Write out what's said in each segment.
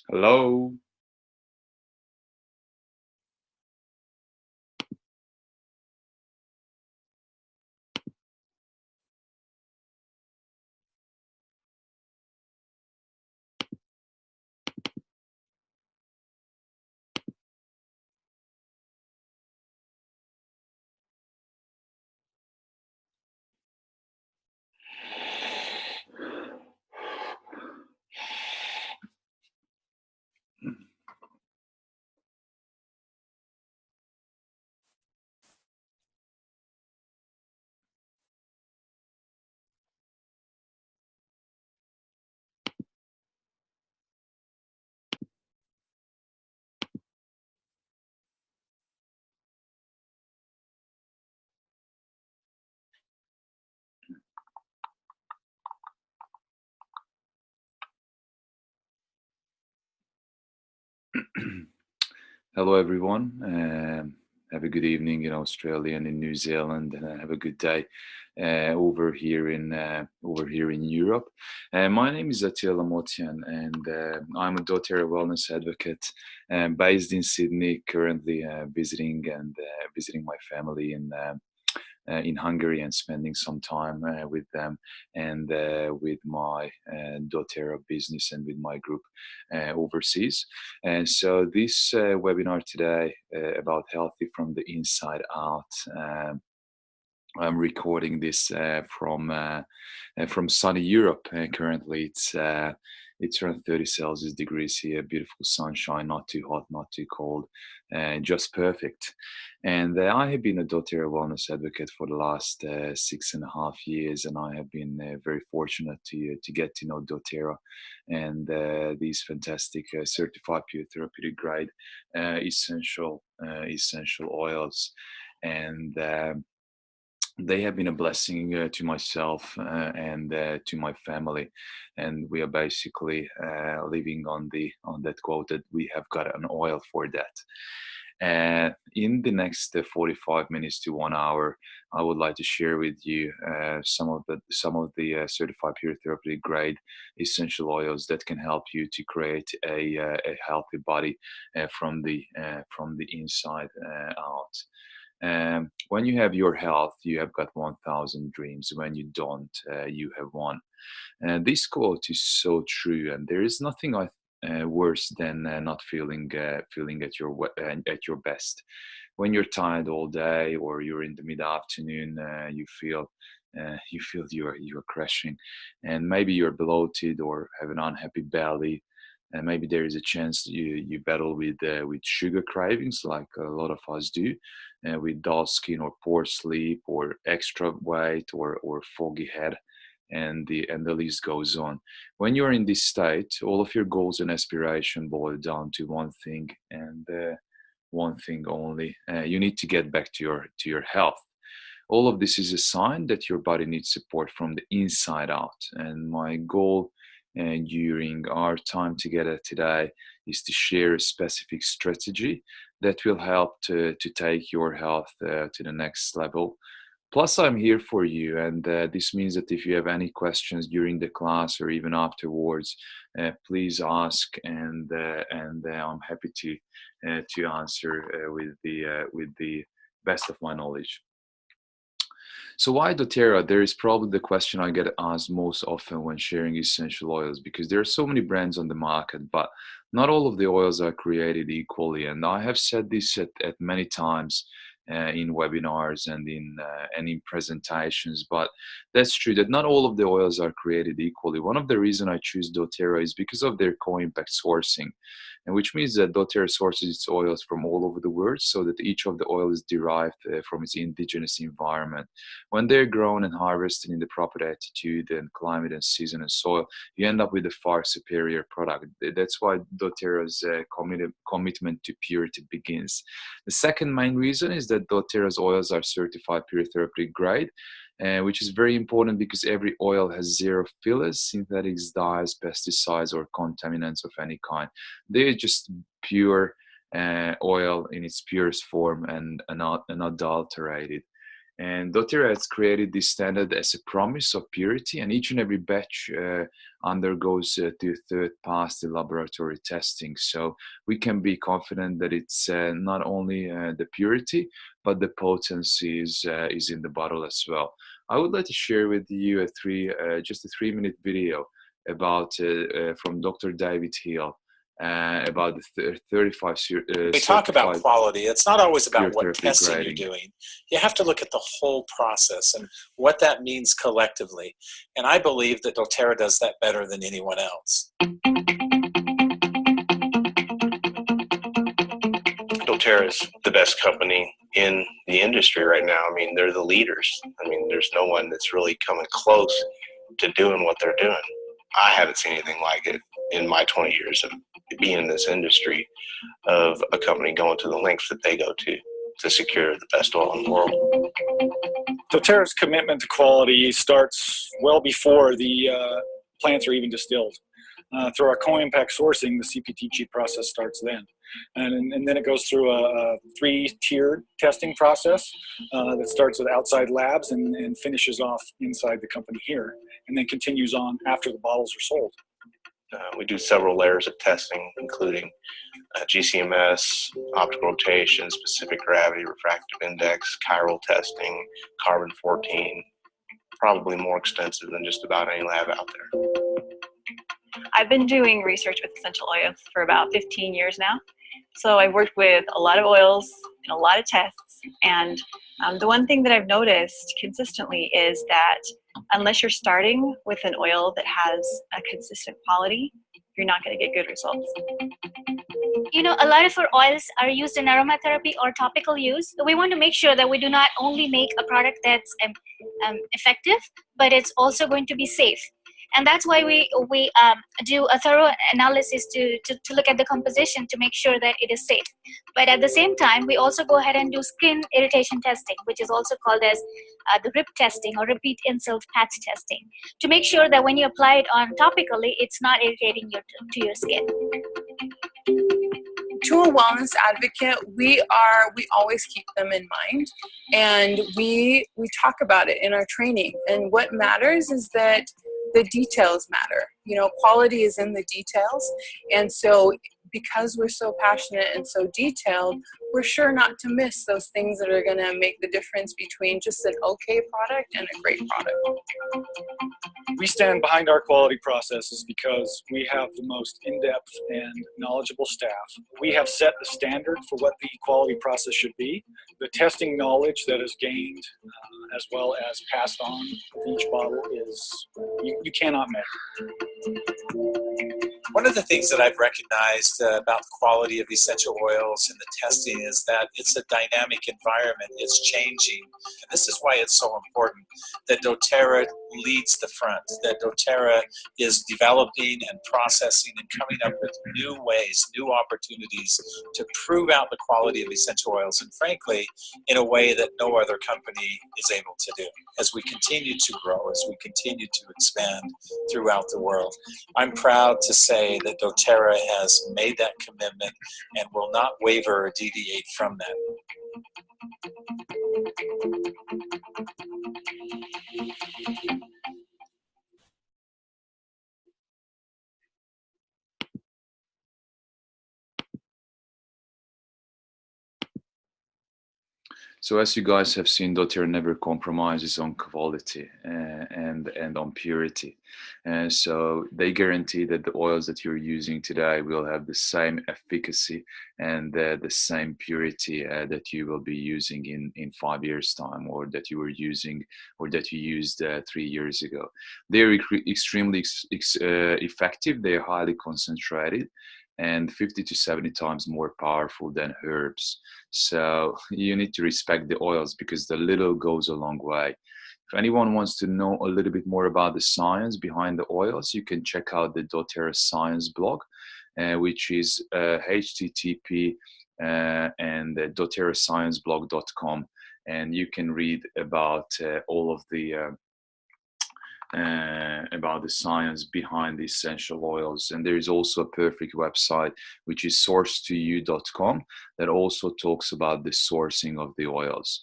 Hello. Hello, everyone. Have a good evening in Australia and in New Zealand, and have a good day over here in Europe. My name is Attila Motian, and I'm a doTERRA wellness advocate based in Sydney. Currently visiting my family in Hungary and spending some time with them and with my doTERRA business and with my group overseas. And so this webinar today about healthy from the inside out. I'm recording this from sunny Europe. Currently, it's around 30 Celsius degrees here. Beautiful sunshine, not too hot, not too cold, just perfect. And I have been a doTERRA wellness advocate for the last 6.5 years, and I have been very fortunate to get to know doTERRA and these fantastic certified pure therapeutic grade essential oils. And they have been a blessing to myself and to my family, and we are basically living on that quote that we have got an oil for that. In the next 45 minutes to 1 hour, I would like to share with you some of the certified pure therapeutic grade essential oils that can help you to create a healthy body from the inside out. When you have your health, you have got 1,000 dreams. When you don't, you have one. And this quote is so true, and there is nothing worse than not feeling at your best. When you're tired all day, or you're in the mid afternoon, you feel you're crashing, and maybe you're bloated or have an unhappy belly, and maybe there is a chance you battle with sugar cravings, like a lot of us do, with dull skin or poor sleep or extra weight or foggy head, and the list goes on. When you're in this state, all of your goals and aspiration boil down to one thing, and one thing only: you need to get back to your health. All of this is a sign that your body needs support from the inside out. And my goal during our time together today is to share a specific strategy that will help to take your health to the next level. Plus, I'm here for you, and this means that if you have any questions during the class or even afterwards, please ask, and I'm happy to answer with the best of my knowledge. So why doTERRA? There is probably the question I get asked most often when sharing essential oils, because there are so many brands on the market, but not all of the oils are created equally. And I have said this at many times in webinars and in presentations, but that's true that not all of the oils are created equally. One of the reasons I choose doTERRA is because of their co-impact sourcing, and which means that doTERRA sources its oils from all over the world, so that each of the oil is derived from its indigenous environment. When they're grown and harvested in the proper attitude and climate and season and soil, you end up with a far superior product. That's why doTERRA's commitment to purity begins. The second main reason is that doTERRA's oils are certified pure therapeutic grade, which is very important because every oil has zero fillers, synthetics, dyes, pesticides, or contaminants of any kind. They're just pure oil in its purest form and unadulterated. And doTERRA has created this standard as a promise of purity, and each and every batch undergoes to third-party laboratory testing. So we can be confident that it's not only the purity, but the potency is in the bottle as well. I would like to share with you just a 3-minute video about from Dr. David Hill about the 35 we talk about quality. It's not always about what testing you're doing. You have to look at the whole process and what that means collectively. And I believe that doTERRA does that better than anyone else. doTERRA is the best company in the industry right now. I mean, they're the leaders. I mean, there's no one that's really coming close to doing what they're doing. I haven't seen anything like it in my 20 years of being in this industry, of a company going to the lengths that they go to secure the best oil in the world. doTERRA's commitment to quality starts well before the plants are even distilled. Through our co-impact sourcing, the CPTG process starts then. And then it goes through a 3-tiered testing process that starts with outside labs and finishes off inside the company here, and then continues on after the bottles are sold. We do several layers of testing, including GCMS, optical rotation, specific gravity, refractive index, chiral testing, carbon-14, probably more extensive than just about any lab out there. I've been doing research with essential oils for about 15 years now. So I've worked with a lot of oils and a lot of tests. And the one thing that I've noticed consistently is that unless you're starting with an oil that has a consistent quality, you're not going to get good results. You know, a lot of our oils are used in aromatherapy or topical use. We want to make sure that we do not only make a product that's effective, but it's also going to be safe. And that's why we do a thorough analysis to look at the composition to make sure that it is safe. But at the same time, we also go ahead and do skin irritation testing, which is also called as the RIP testing or repeat insult patch testing, to make sure that when you apply it on topically, it's not irritating to your skin. To a wellness advocate, we always keep them in mind, and we talk about it in our training. And what matters is that the details matter. You know, quality is in the details, and so because we're so passionate and so detailed, we're sure not to miss those things that are going to make the difference between just an okay product and a great product. We stand behind our quality processes because we have the most in-depth and knowledgeable staff. We have set the standard for what the quality process should be. The testing knowledge that is gained as well as passed on with each bottle is, you cannot measure. One of the things that I've recognized about the quality of essential oils and the testing is that it's a dynamic environment. It's changing. And this is why it's so important that doTERRA leads the front, that doTERRA is developing and processing and coming up with new ways, new opportunities to prove out the quality of essential oils, and frankly, in a way that no other company is able to do. As we continue to grow, as we continue to expand throughout the world, I'm proud to say that doTERRA has made that commitment and will not waver or deviate from that. So as you guys have seen, doTERRA never compromises on quality and on purity. And so they guarantee that the oils that you're using today will have the same efficacy and the same purity that you will be using in 5 years' time, or that you were using, or that you used 3 years ago. They're extremely effective. They're highly concentrated, and 50 to 70 times more powerful than herbs. So you need to respect the oils, because the little goes a long way. If anyone wants to know a little bit more about the science behind the oils, you can check out the doTERRA Science blog, which is http and doTERRAScienceblog.com, and you can read about all of the about the science behind the essential oils. And there is also a perfect website, which is source2u.com, that also talks about the sourcing of the oils.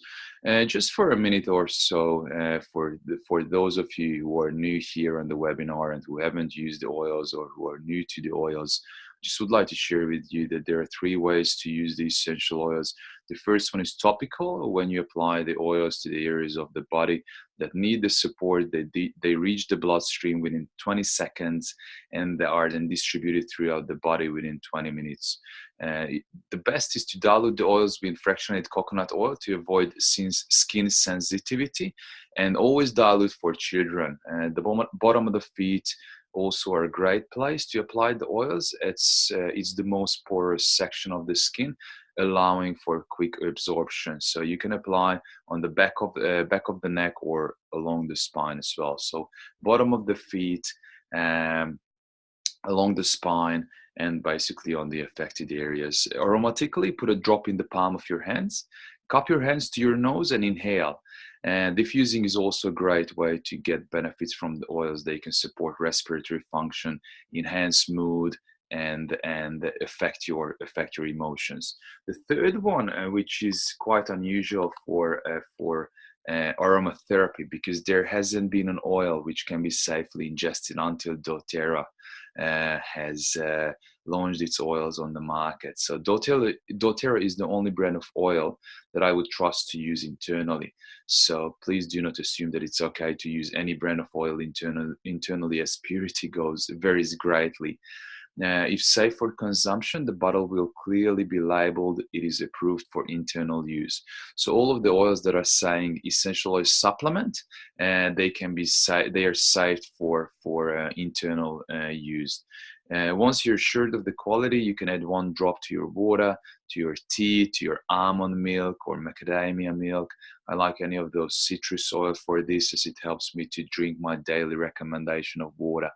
Just for a minute or so, for those of you who are new here on the webinar and who haven't used the oils or who are new to the oils, just would like to share with you that there are 3 ways to use the essential oils. The first one is topical, when you apply the oils to the areas of the body that need the support. They reach the bloodstream within 20 seconds and they are then distributed throughout the body within 20 minutes. The best is to dilute the oils with fractionated coconut oil to avoid skin sensitivity, and always dilute for children. The bottom of the feet also are a great place to apply the oils. It's the most porous section of the skin, allowing for quick absorption. So you can apply on the back of the neck or along the spine as well. So bottom of the feet, along the spine, and basically on the affected areas. Aromatically, put a drop in the palm of your hands. Cup your hands to your nose and inhale. And diffusing is also a great way to get benefits from the oils. They can support respiratory function, enhance mood, and affect your emotions. The third one, which is quite unusual for aromatherapy, because there hasn't been an oil which can be safely ingested until doTERRA has launched its oils on the market. So doTERRA is the only brand of oil that I would trust to use internally. So please do not assume that it's okay to use any brand of oil internally, as purity varies greatly. If safe for consumption, the bottle will clearly be labeled it is approved for internal use. So all of the oils that are saying essential oil supplement, they are safe for internal use. Once you're sure of the quality, you can add 1 drop to your water, to your tea, to your almond milk or macadamia milk. I like any of those citrus oil for this, as it helps me to drink my daily recommendation of water.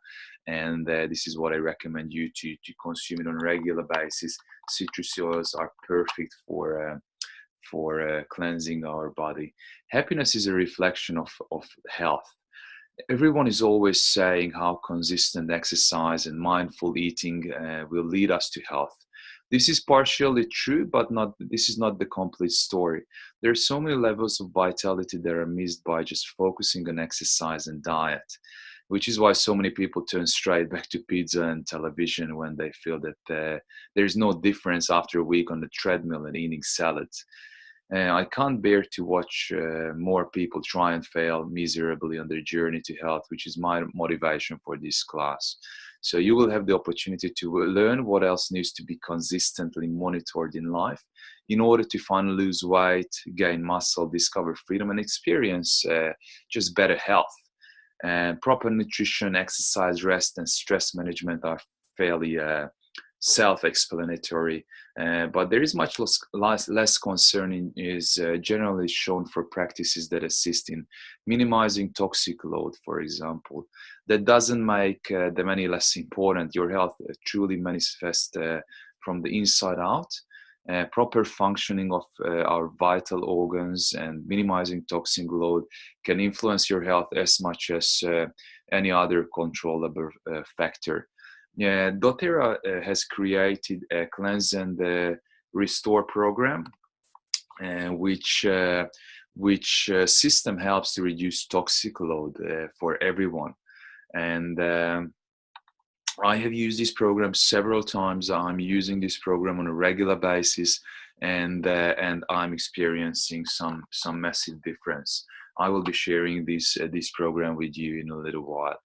And this is what I recommend you to consume it on a regular basis. Citrus oils are perfect for cleansing our body. Happiness is a reflection of health. Everyone is always saying how consistent exercise and mindful eating will lead us to health. This is partially true, but this is not the complete story. There are so many levels of vitality that are missed by just focusing on exercise and diet, which is why so many people turn straight back to pizza and television when they feel that there's no difference after a week on the treadmill and eating salads. I can't bear to watch more people try and fail miserably on their journey to health, which is my motivation for this class. So you will have the opportunity to learn what else needs to be consistently monitored in life in order to finally lose weight, gain muscle, discover freedom, and experience just better health. Proper nutrition, exercise, rest, and stress management are fairly self-explanatory, but there is much less concerning is generally shown for practices that assist in minimizing toxic load, for example. That doesn't make them any less important. Your health truly manifests from the inside out. Proper functioning of our vital organs and minimizing toxic load can influence your health as much as any other controllable factor. doTERRA has created a Cleanse and Restore program, which system helps to reduce toxic load for everyone. And I have used this program several times. I'm using this program on a regular basis, and I'm experiencing some massive difference. I will be sharing this program with you in a little while.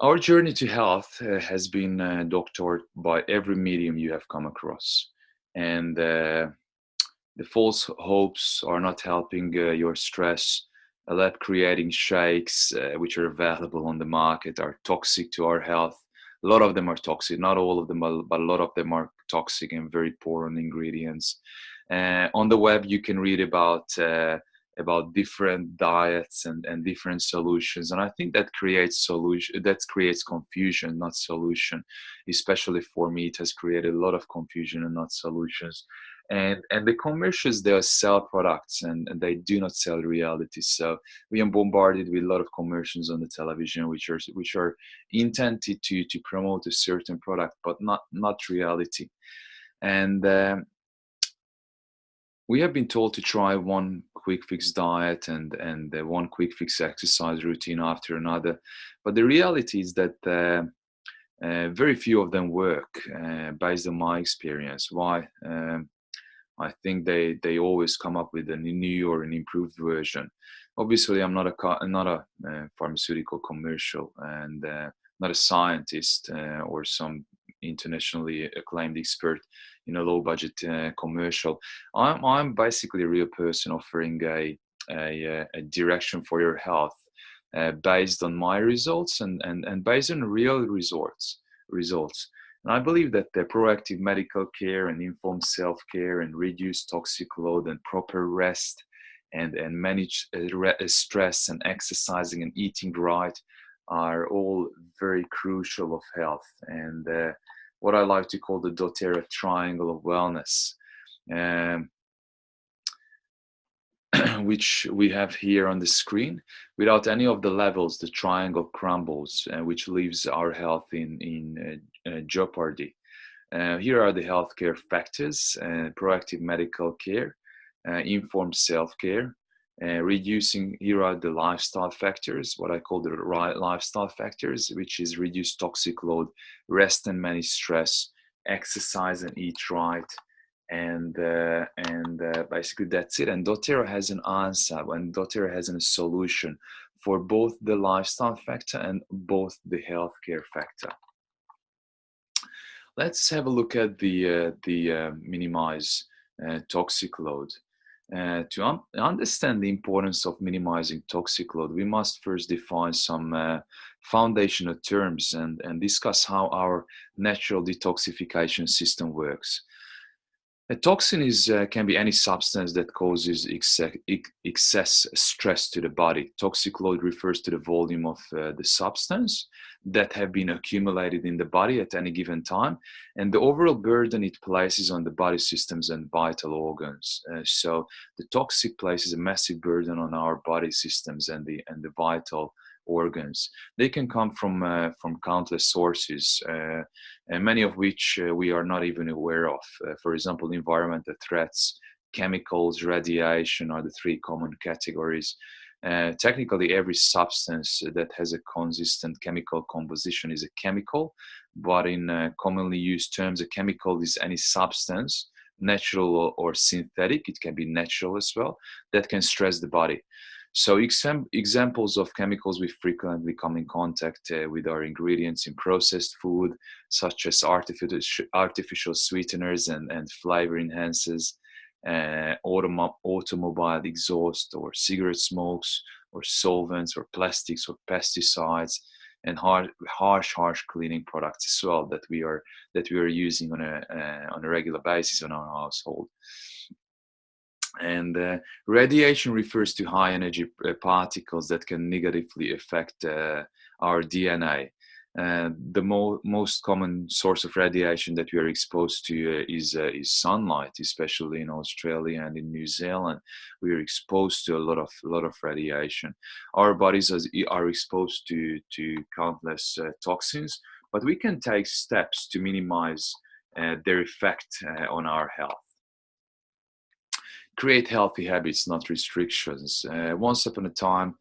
Our journey to health has been doctored by every medium you have come across, and the false hopes are not helping your stress. Lab creating shakes, which are available on the market, are toxic to our health. A lot of them are toxic, not all of them, but a lot of them are toxic and very poor on ingredients. On the web, you can read about different diets and different solutions, and I think that creates confusion, not solution. Especially for me, it has created a lot of confusion and not solutions. And the commercials, they sell products and they do not sell reality. So we are bombarded with a lot of commercials on the television, which are intended to promote a certain product, but not reality. And we have been told to try one quick fix diet and one quick fix exercise routine after another, but the reality is that very few of them work, based on my experience. Why? I think they always come up with a new or an improved version. Obviously, I'm not a pharmaceutical commercial, and not a scientist or some internationally acclaimed expert in a low budget commercial. I'm basically a real person offering a direction for your health, based on my results and based on real results. And I believe that the proactive medical care and informed self-care and reduced toxic load and proper rest and manage stress and exercising and eating right are all very crucial of health, and what I like to call the doTERRA triangle of wellness, which we have here on the screen. Without any of the levels, the triangle crumbles, which leaves our health in jeopardy. Here are the healthcare factors: proactive medical care, informed self-care, reducing. Here are the lifestyle factors, what I call the lifestyle factors, which is reduce toxic load, rest and manage stress, exercise and eat right, and basically that's it. And doTERRA has an answer, and doTERRA has a solution for both the lifestyle factor and both the healthcare factor. Let's have a look at the minimize toxic load. To understand the importance of minimizing toxic load, we must first define some foundational terms and discuss how our natural detoxification system works. A toxin can be any substance that causes excess stress to the body. Toxic load refers to the volume of the substance that have been accumulated in the body at any given time, and the overall burden it places on the body systems and vital organs. So the toxic places a massive burden on our body systems and the vital organs. They can come from countless sources, and many of which we are not even aware of. For example, environmental threats, chemicals, radiation are the three common categories. Technically, every substance that has a consistent chemical composition is a chemical, but in commonly used terms, a chemical is any substance, natural or synthetic, it can be natural as well, that can stress the body. So examples of chemicals we frequently come in contact with are ingredients in processed food, such as artificial sweeteners and flavor enhancers, automobile exhaust or cigarette smokes, or solvents or plastics or pesticides, and harsh cleaning products as well that we are using on a regular basis on our household. And radiation refers to high energy particles that can negatively affect our DNA. The most common source of radiation that we are exposed to is sunlight, especially in Australia and in New Zealand. We are exposed to a lot of radiation. Our bodies are exposed to countless toxins, but we can take steps to minimize their effect on our health. Create healthy habits, not restrictions. Once upon a time,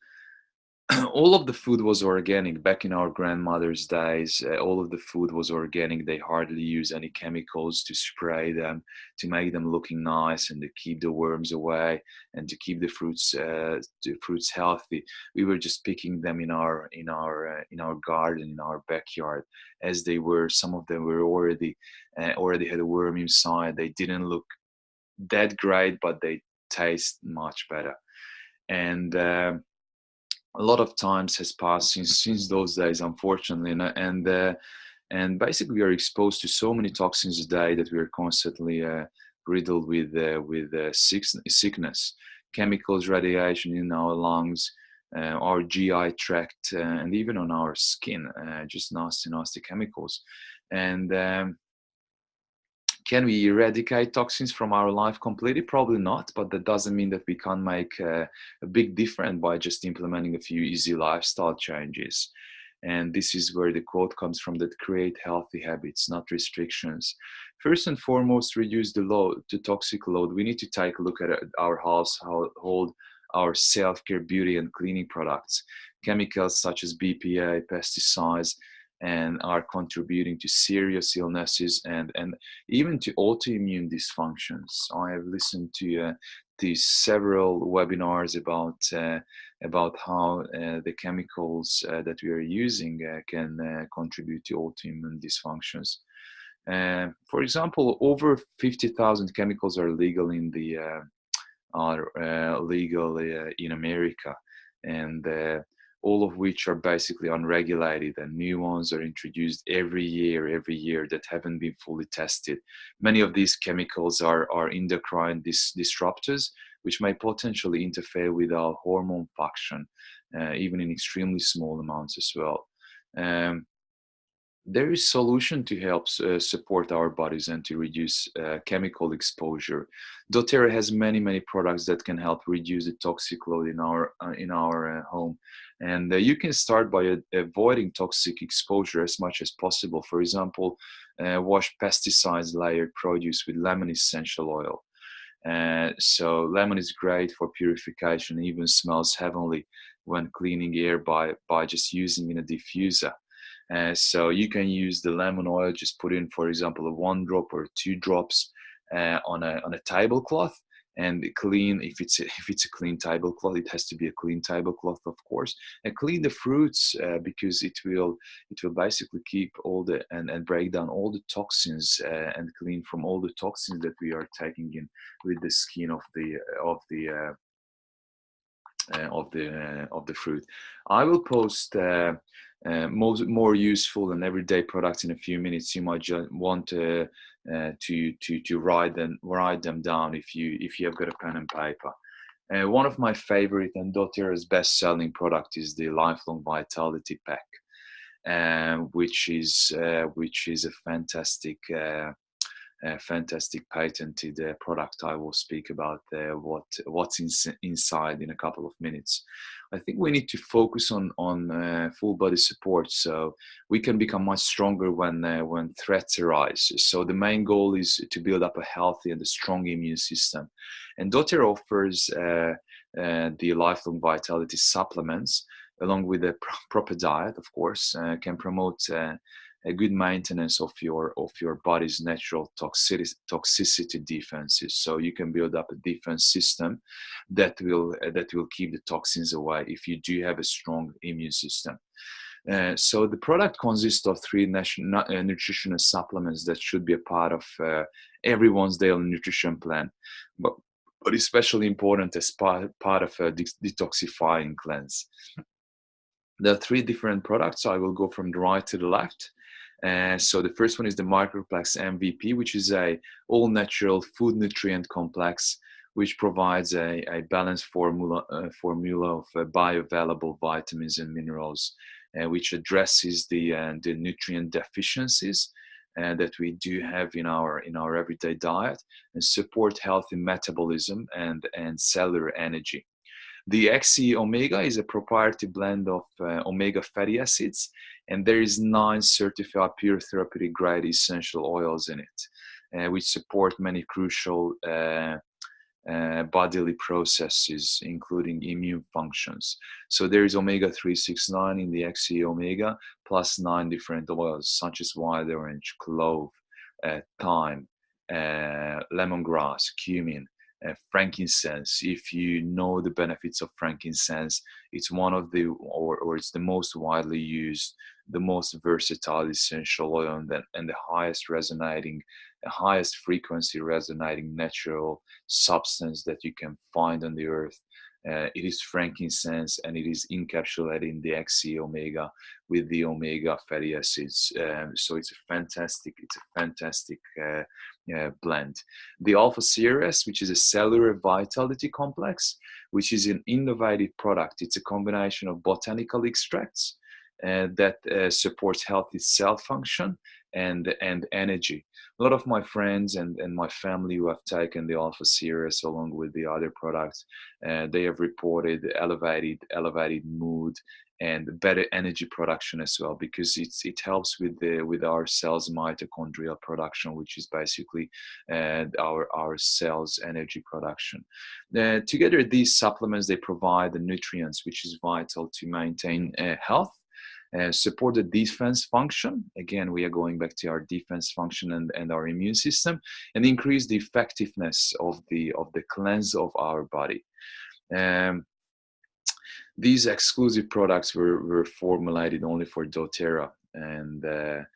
all of the food was organic. Back in our grandmother's days, all of the food was organic. They hardly use any chemicals to spray them, to make them looking nice and to keep the worms away and to keep the fruits healthy. We were just picking them in our garden, in our backyard, as they were. Some of them were already had a worm inside. They didn't look that great, but they taste much better. And a lot of times has passed since those days, unfortunately, and basically we are exposed to so many toxins a day that we are constantly riddled with sickness, chemicals, radiation in our lungs, our GI tract, and even on our skin, just nasty chemicals. And can we eradicate toxins from our life completely? Probably not, but that doesn't mean that we can't make a big difference by just implementing a few easy lifestyle changes. And this is where the quote comes from, that create healthy habits, not restrictions. First and foremost, reduce the load, the toxic load. We need to take a look at our household, our self-care, beauty and cleaning products. Chemicals such as BPA, pesticides, and are contributing to serious illnesses and even to autoimmune dysfunctions. I have listened to several webinars about how the chemicals that we are using can contribute to autoimmune dysfunctions. For example, over 50,000 chemicals are legal in in America, and all of which are basically unregulated, and new ones are introduced every year that haven't been fully tested. Many of these chemicals are endocrine disruptors, which may potentially interfere with our hormone function, even in extremely small amounts as well. There is solution to help support our bodies and to reduce chemical exposure. doTERRA has many products that can help reduce the toxic load in our home, and you can start by avoiding toxic exposure as much as possible. For example, wash pesticides layered produce with lemon essential oil. So lemon is great for purification, even smells heavenly when cleaning air by just using in a diffuser. So you can use the lemon oil, just put in, for example, a 1 drop or 2 drops on a tablecloth, and clean. If it's a clean tablecloth, it has to be a clean tablecloth, of course, and clean the fruits because it will basically keep all the and break down all the toxins and clean from all the toxins that we are taking in with the skin of the fruit. I will post more useful and everyday products in a few minutes. You might just want to write them down if you have got a pen and paper. One of my favorite and doTERRA's best-selling product is the Lifelong Vitality Pack, which is a fantastic patented product. I will speak about what's inside in a couple of minutes. I think we need to focus on full body support, so we can become much stronger when threats arise. So the main goal is to build up a healthy and a strong immune system. And doTERRA offers the Lifelong Vitality supplements, along with a proper diet, of course, can promote a good maintenance of your body's natural toxicity defenses. So you can build up a defense system that will keep the toxins away if you do have a strong immune system. So the product consists of 3 nutritional supplements that should be a part of everyone's daily nutrition plan, but especially important as part of a detoxifying cleanse. There are 3 different products. I will go from the right to the left. So the first one is the Microplex MVP, which is a all-natural food nutrient complex, which provides a balanced formula of bioavailable vitamins and minerals, which addresses the nutrient deficiencies that we do have in our everyday diet, and support healthy metabolism and cellular energy. The XE Omega is a proprietary blend of omega fatty acids, and there is 9 certified pure therapeutic grade essential oils in it, which support many crucial bodily processes, including immune functions. So there is omega-369 in the XE Omega, plus 9 different oils such as wild orange, clove, thyme, lemongrass, cumin, frankincense. If you know the benefits of frankincense, it's one of the or it's the most widely used, the most versatile essential oil, and the highest frequency resonating natural substance that you can find on the earth. It is frankincense, and it is encapsulated in the XE Omega with the omega fatty acids. So it's a fantastic blend. The Alpha CRS, which is a cellular vitality complex, which is an innovative product. It's a combination of botanical extracts that supports healthy cell function and energy. A lot of my friends and my family who have taken the Alpha Series along with the other products, they have reported elevated mood and better energy production as well, because it helps with our cells mitochondrial production, which is basically our cells energy production. Together, these supplements, they provide the nutrients which is vital to maintain health, support the defense function. Again, we are going back to our defense function and our immune system, and increase the effectiveness of the cleanse of our body. These exclusive products were formulated only for doTERRA, and the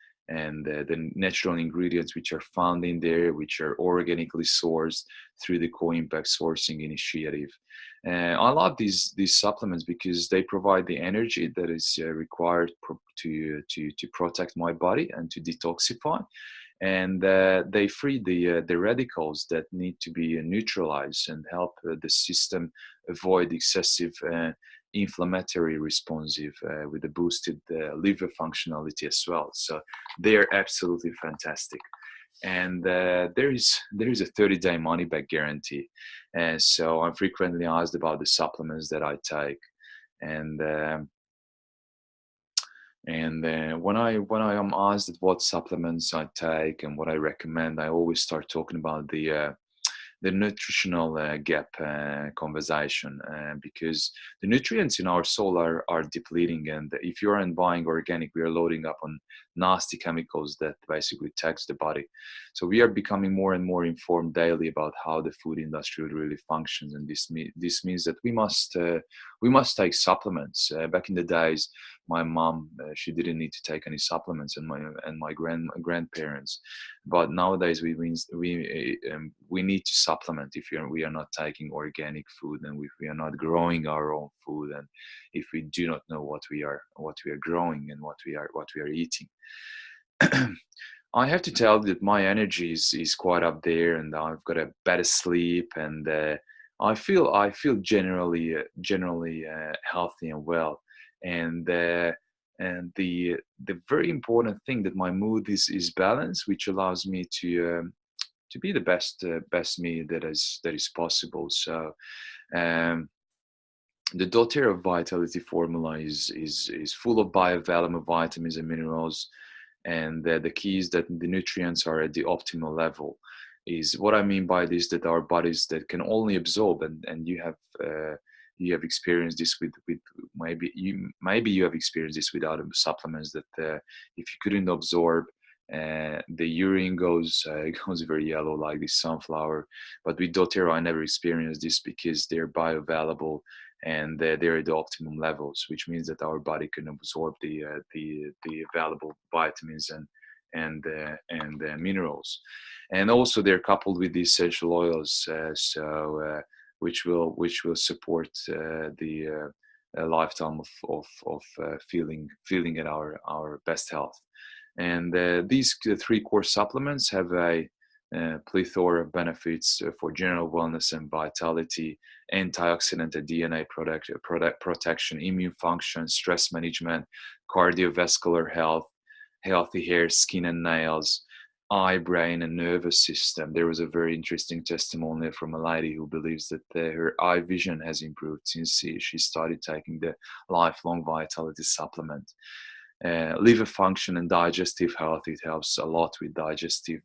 natural ingredients which are found in there, which are organically sourced through the Co-Impact Sourcing Initiative. I love these supplements because they provide the energy that is required to protect my body and to detoxify, and they free the radicals that need to be neutralized and help the system avoid excessive inflammatory responsive with a boosted liver functionality as well. So they are absolutely fantastic. And there is a 30-day money back guarantee. And so I'm frequently asked about the supplements that I take. And when I am asked what supplements I take and what I recommend, I always start talking about the nutritional gap conversation, because the nutrients in our soul are depleting, and if you aren't buying organic, we are loading up on nasty chemicals that basically tax the body. So we are becoming more and more informed daily about how the food industry really functions, and this means that we must take supplements. Back in the days, my mom, she didn't need to take any supplements, and my grandparents, but nowadays we need to supplement if we are not taking organic food, and if we are not growing our own food, and if we do not know what we are growing and what we are eating. I have to tell you that my energy is quite up there, and I've got a better sleep, and I feel generally healthy and well, and the very important thing that my mood is balanced, which allows me to be the best me that is possible. So the doTERRA Vitality formula is full of bioavailable vitamins and minerals, and the key is that the nutrients are at the optimal level. Is what I mean by this, that our bodies that can only absorb, and you have experienced this with maybe you have experienced this with other supplements, that if you couldn't absorb, the urine goes very yellow like the sunflower. But with doTERRA, I never experienced this because they're bioavailable and they're at the optimum levels, which means that our body can absorb the available vitamins and minerals. And also they're coupled with the essential oils, which will support the lifetime of feeling at our best health. And these three core supplements have a plethora of benefits for general wellness and vitality, antioxidant and DNA protection, immune function, stress management, cardiovascular health, healthy hair, skin and nails, eye, brain and nervous system. There was a very interesting testimony from a lady who believes that her eye vision has improved since she started taking the lifelong vitality supplement. Liver function and digestive health, it helps a lot with digestive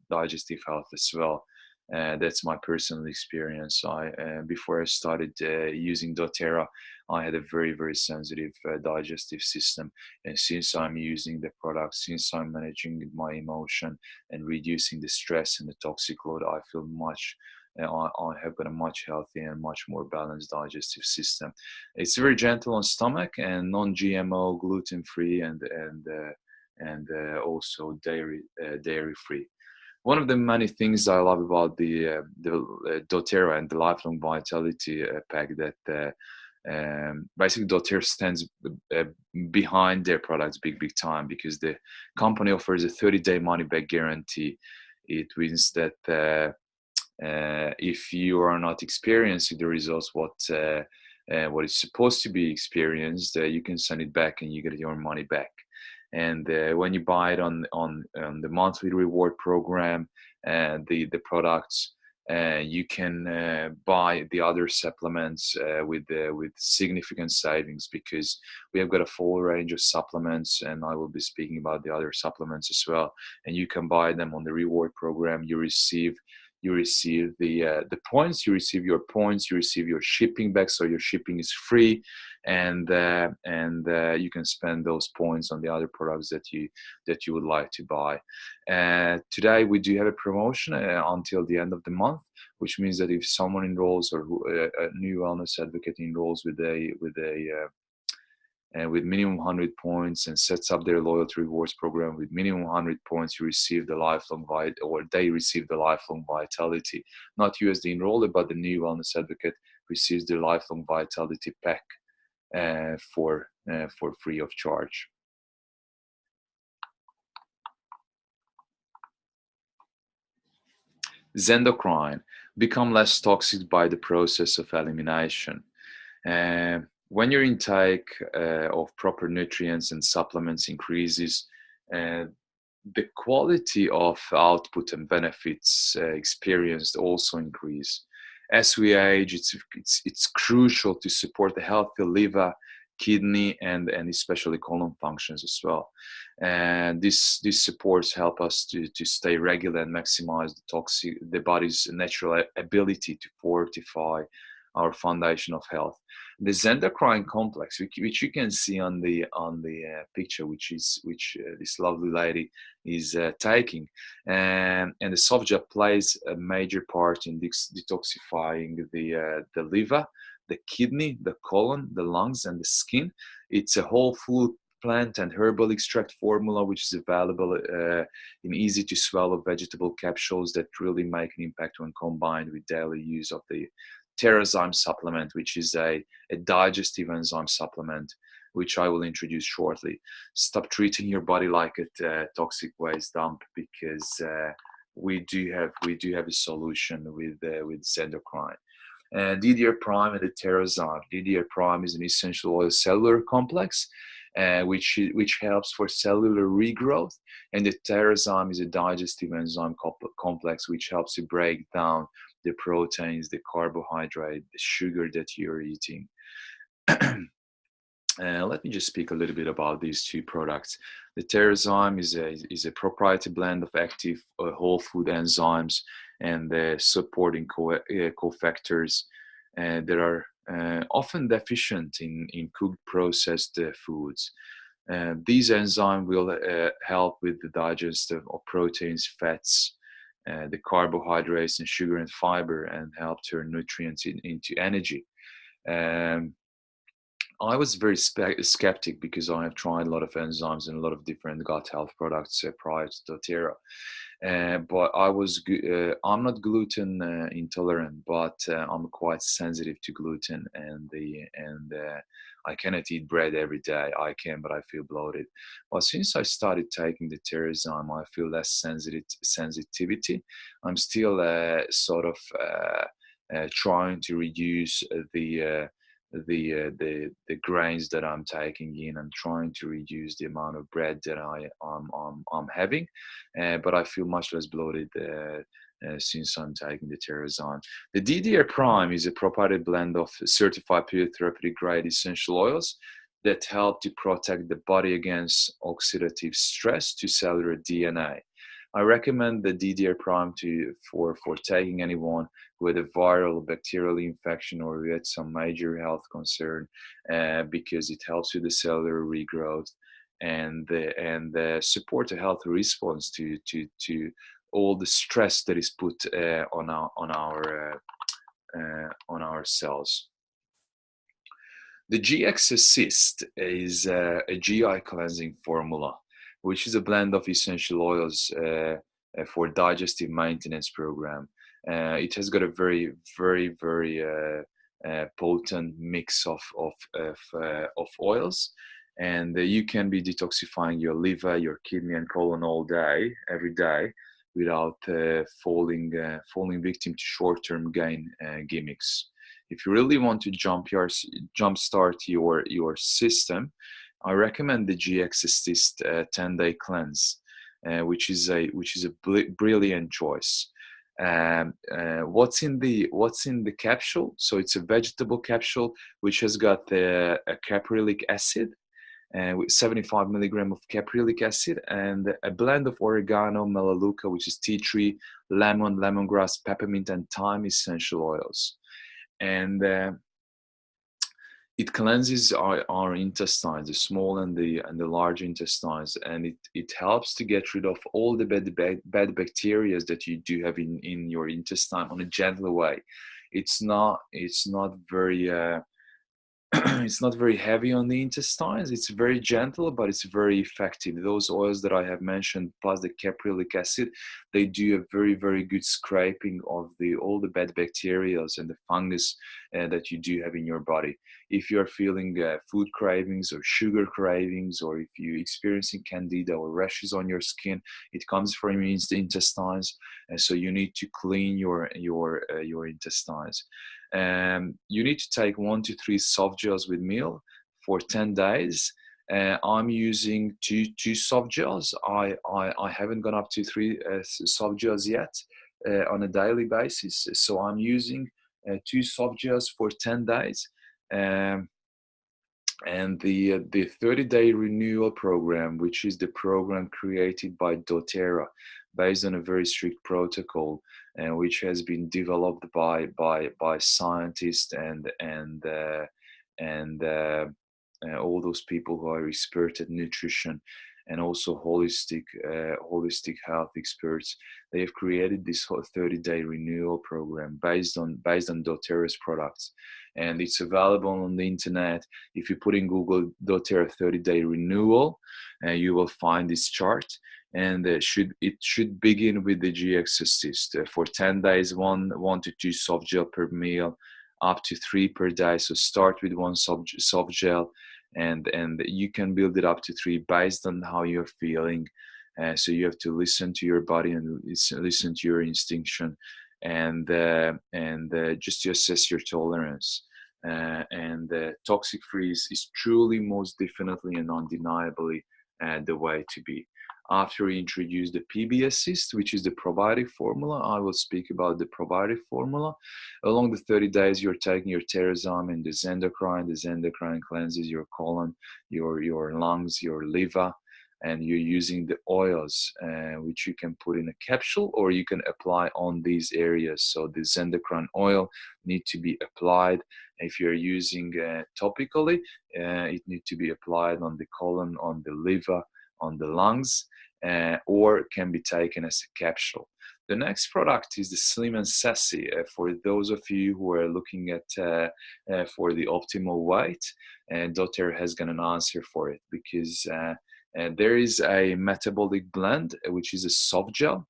health as well. That's my personal experience. Before I started using doTERRA, I had a very, very sensitive digestive system, and since I'm using the product, since I'm managing my emotion and reducing the stress and the toxic load, I feel I have got a much healthier and much more balanced digestive system. It's very gentle on stomach and non-GMO, gluten-free, and also dairy-free. One of the many things I love about the doTERRA and the Lifelong Vitality pack, that basically doTERRA stands behind their products big time, because the company offers a 30-day money-back guarantee. It means that if you are not experiencing the results what is supposed to be experienced, you can send it back and you get your money back. And when you buy it on the monthly reward program, the products, you can buy the other supplements with significant savings, because we have got a full range of supplements, and I will be speaking about the other supplements as well. And you can buy them on the reward program. You receive the points, you receive your points, you receive your shipping back, so your shipping is free, and you can spend those points on the other products that you would like to buy. Today we do have a promotion until the end of the month, which means that if someone enrolls, or a new wellness advocate enrolls with minimum 100 points and sets up their loyalty rewards program with minimum 100 points, you receive the lifelong they receive the lifelong vitality. Not you as the enroller, but the new wellness advocate receives the lifelong vitality pack for free of charge. Zendocrine, become less toxic by the process of elimination. When your intake of proper nutrients and supplements increases, the quality of output and benefits experienced also increase. As we age, it's crucial to support the healthy liver, kidney, and especially colon functions as well. And these supports help us to stay regular and maximize the body's natural ability to fortify our foundation of health. The Zendocrine complex, which you can see on the picture, which this lovely lady is taking, and the softgel plays a major part in detoxifying the liver, the kidney, the colon, the lungs, and the skin. It's a whole food plant and herbal extract formula, which is available in easy to swallow vegetable capsules that really make an impact when combined with daily use of the Terrazyme supplement, which is a digestive enzyme supplement, which I will introduce shortly. Stop treating your body like a toxic waste dump, because we do have a solution with Zendocrine. DDR Prime and the Terrazyme. DDR Prime is an essential oil cellular complex, which helps for cellular regrowth, and the Terrazyme is a digestive enzyme complex which helps to break down the proteins, the carbohydrate, the sugar that you're eating. Let me just speak a little bit about these two products. The Terrazyme is a proprietary blend of active whole food enzymes and supporting cofactors that are often deficient in cooked processed foods. These enzymes will help with the digestion of proteins, fats, the carbohydrates, and sugar and fiber, and help turn nutrients into energy. I was very skeptic, because I have tried a lot of enzymes and a lot of different gut health products prior to doTERRA. But I'm not gluten intolerant, but I'm quite sensitive to gluten, and I cannot eat bread every day. I can, but I feel bloated. But since I started taking the Terrazyme, I feel less sensitivity. I'm still sort of trying to reduce the grains that I'm taking in. I'm trying to reduce the amount of bread that I'm having, but I feel much less bloated since I'm taking the Terrazyme. The DDR Prime is a proprietary blend of certified therapeutic grade essential oils that help to protect the body against oxidative stress to cellular DNA. I recommend the DDR Prime for taking anyone with a viral bacterial infection or with some major health concern, because it helps with the cellular regrowth and support a healthy response to all the stress that is put on our cells. The GX Assist is a GI cleansing formula, which is a blend of essential oils for digestive maintenance program. It has got a very, very, very potent mix of oils, and you can be detoxifying your liver, your kidney, and colon all day, every day, without falling victim to short-term gain gimmicks. If you really want to jumpstart your system, I recommend the GX Assist 10-day cleanse, which is a brilliant choice. What's in the capsule? So it's a vegetable capsule which has got a caprylic acid, with 75 milligram of caprylic acid, and a blend of oregano, melaleuca, which is tea tree, lemon, lemongrass, peppermint, and thyme essential oils. And it cleanses our intestines, the small and the large intestines, and it helps to get rid of all the bad bacteria that you do have in your intestine on a gentler way. It's not very it's not very heavy on the intestines. It's very gentle, but it's very effective. Those oils that I have mentioned, plus the caprylic acid, they do a very, very good scraping of all the bad bacteria and the fungus that you do have in your body. If you're feeling food cravings or sugar cravings, or if you're experiencing candida or rashes on your skin, it comes from your intestines, and so you need to clean your intestines. You need to take 1 to 3 soft gels with meal for 10 days. I'm using two soft gels. I haven't gone up to 3 soft gels yet on a daily basis. So I'm using 2 soft gels for 10 days. And the 30-day renewal program, which is the program created by doTERRA, based on a very strict protocol, and which has been developed by scientists and all those people who are expert at nutrition and also holistic health experts. They have created this whole 30-day renewal program based on doTERRA's products, and it's available on the internet. If you put in Google doTERRA 30-day renewal, you will find this chart. And it should begin with the GX Assist for 10 days, 1 to 2 soft gel per meal, up to 3 per day. So start with 1 soft gel, and you can build it up to 3 based on how you're feeling. So you have to listen to your body and listen to your instinction, and just to assess your tolerance. Toxic free is truly, most definitely, and undeniably the way to be. After we introduce the PB Assist, which is the probiotic formula, I will speak about the probiotic formula. Along the 30 days, you're taking your Terrazyme and the Zendocrine. The Zendocrine cleanses your colon, your lungs, your liver, and you're using the oils, which you can put in a capsule or you can apply on these areas. So the Zendocrine oil need to be applied. If you're using topically, it need to be applied on the colon, on the liver, on the lungs, or can be taken as a capsule. The next product is the Slim and Sassy. For those of you who are looking at for the optimal weight, doTERRA has got an answer for it, because there is a metabolic blend, which is a soft gel.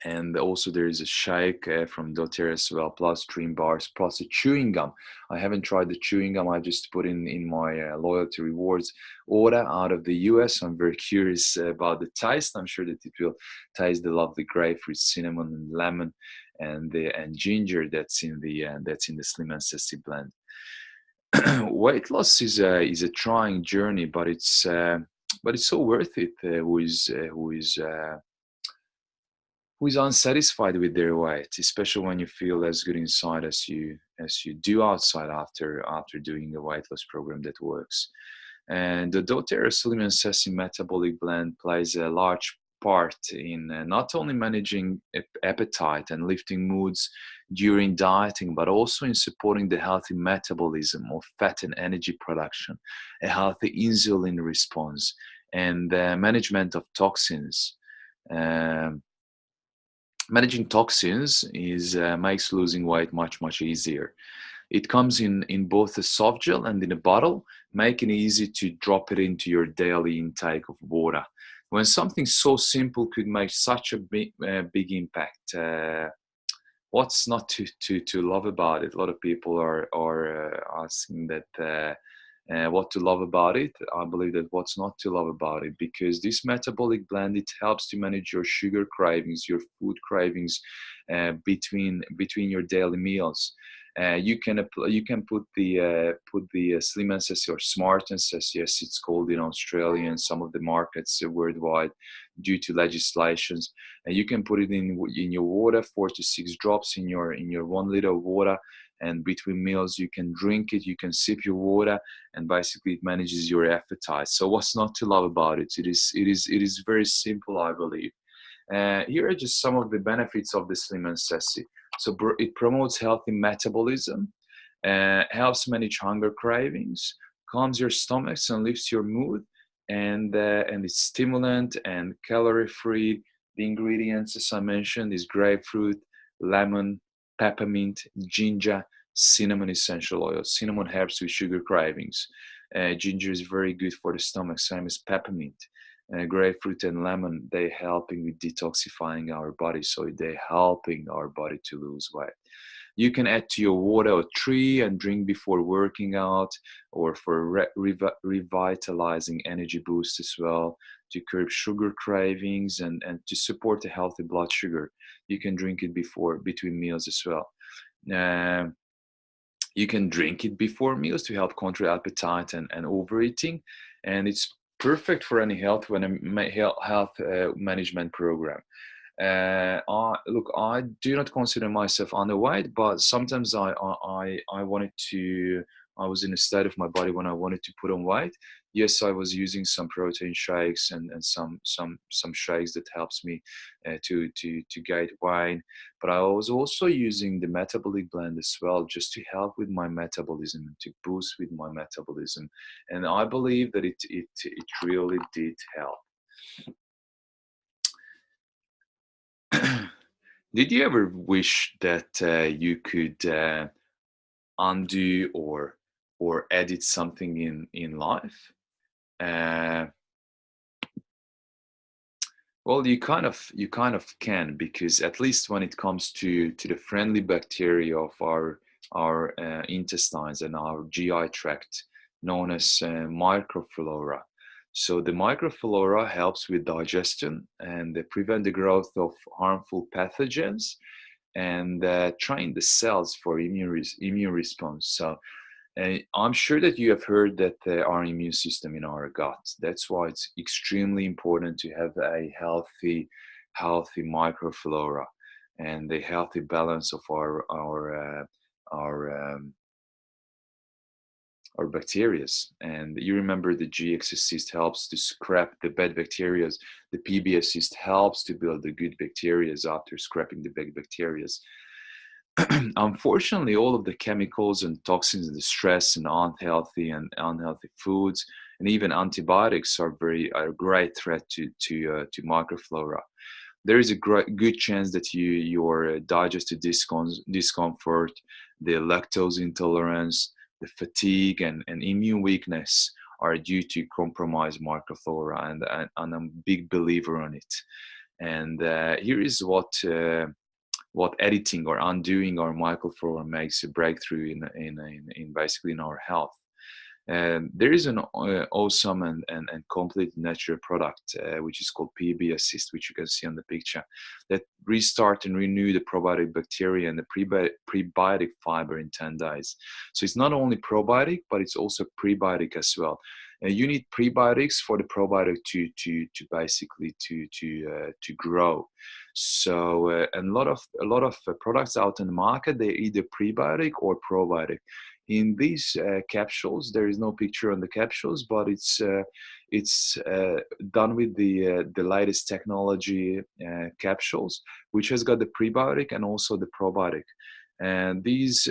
And also there is a shake from doTERRA as well, plus Dream Bars, plus a chewing gum. I haven't tried the chewing gum. I just put in my loyalty rewards order out of the US. I'm very curious about the taste. I'm sure that it will taste the lovely grapefruit, cinnamon, and lemon, and ginger that's in the Slim and Sassy blend. Weight loss is a trying journey, but it's so worth it. Who is unsatisfied with their weight, especially when you feel as good inside as you do outside after doing a weight loss program that works. And the doTERRA Slim and Sassy metabolic blend plays a large part in not only managing appetite and lifting moods during dieting, but also in supporting the healthy metabolism of fat and energy production, a healthy insulin response, and management of toxins. Managing toxins makes losing weight much easier. It comes in both a soft gel and in a bottle, making it easy to drop it into your daily intake of water. When something so simple could make such a big impact, what's not to love about it? A lot of people are asking that. What to love about it. I believe that what's not to love about it, because this metabolic blend, it helps to manage your sugar cravings, your food cravings between your daily meals. You can put the Slim and Sassy or Smart and Sassy, as it's called in Australia and some of the markets worldwide due to legislations. And you can put it in your water, 4 to 6 drops in your 1 liter of water. And between meals, you can drink it, you can sip your water, and basically it manages your appetite. So what's not to love about it? It is very simple, I believe. Here are just some of the benefits of the Slim and Sassy. So it promotes healthy metabolism, helps manage hunger cravings, calms your stomachs and lifts your mood, and it's stimulant and calorie-free. The ingredients, as I mentioned, is grapefruit, lemon, peppermint, ginger, cinnamon essential oil. Cinnamon helps with sugar cravings. Ginger is very good for the stomach, same as peppermint. Grapefruit and lemon, they're helping with detoxifying our body, so they're helping our body to lose weight. You can add to your water a 3 and drink before working out, or for revitalizing energy boost as well, to curb sugar cravings and to support a healthy blood sugar. You can drink it between meals as well. You can drink it before meals to help control appetite and overeating, and it's perfect for any health management program. Look, I do not consider myself underweight, but sometimes I was in a state of my body when I wanted to put on weight. Yes, I was using some protein shakes and some shakes that helps me to gain weight. But I was also using the metabolic blend as well, just to help with my metabolism and to boost with my metabolism. And I believe that it really did help. Did you ever wish that you could undo or edit something in life? Well, you kind of can, because at least when it comes to the friendly bacteria of our intestines and our GI tract, known as microflora. So the microflora helps with digestion and they prevent the growth of harmful pathogens and train the cells for immune response. So I'm sure that you have heard that our immune system in our gut. That's why it's extremely important to have a healthy microflora and the healthy balance of our bacteria. And you remember the GX cyst helps to scrap the bad bacteria. The PBS cyst helps to build the good bacteria after scrapping the bad bacteria. Unfortunately, all of the chemicals and toxins and the stress and unhealthy foods and even antibiotics are a great threat to microflora. There is a good chance that your digestive discomfort, the lactose intolerance, the fatigue and immune weakness are due to compromised microflora, and I'm a big believer on it. And here is what editing or undoing our microflora makes a breakthrough in basically in our health. There is an awesome and complete natural product which is called PB Assist, which you can see on the picture, that restart and renew the probiotic bacteria and the prebiotic fiber in 10 days. So it's not only probiotic, but it's also prebiotic as well. You need prebiotics for the probiotic to basically to grow. So and a lot of products out in the market, they're either prebiotic or probiotic. In these capsules, there is no picture on the capsules, but it's done with the latest technology capsules, which has got the prebiotic and also the probiotic. And these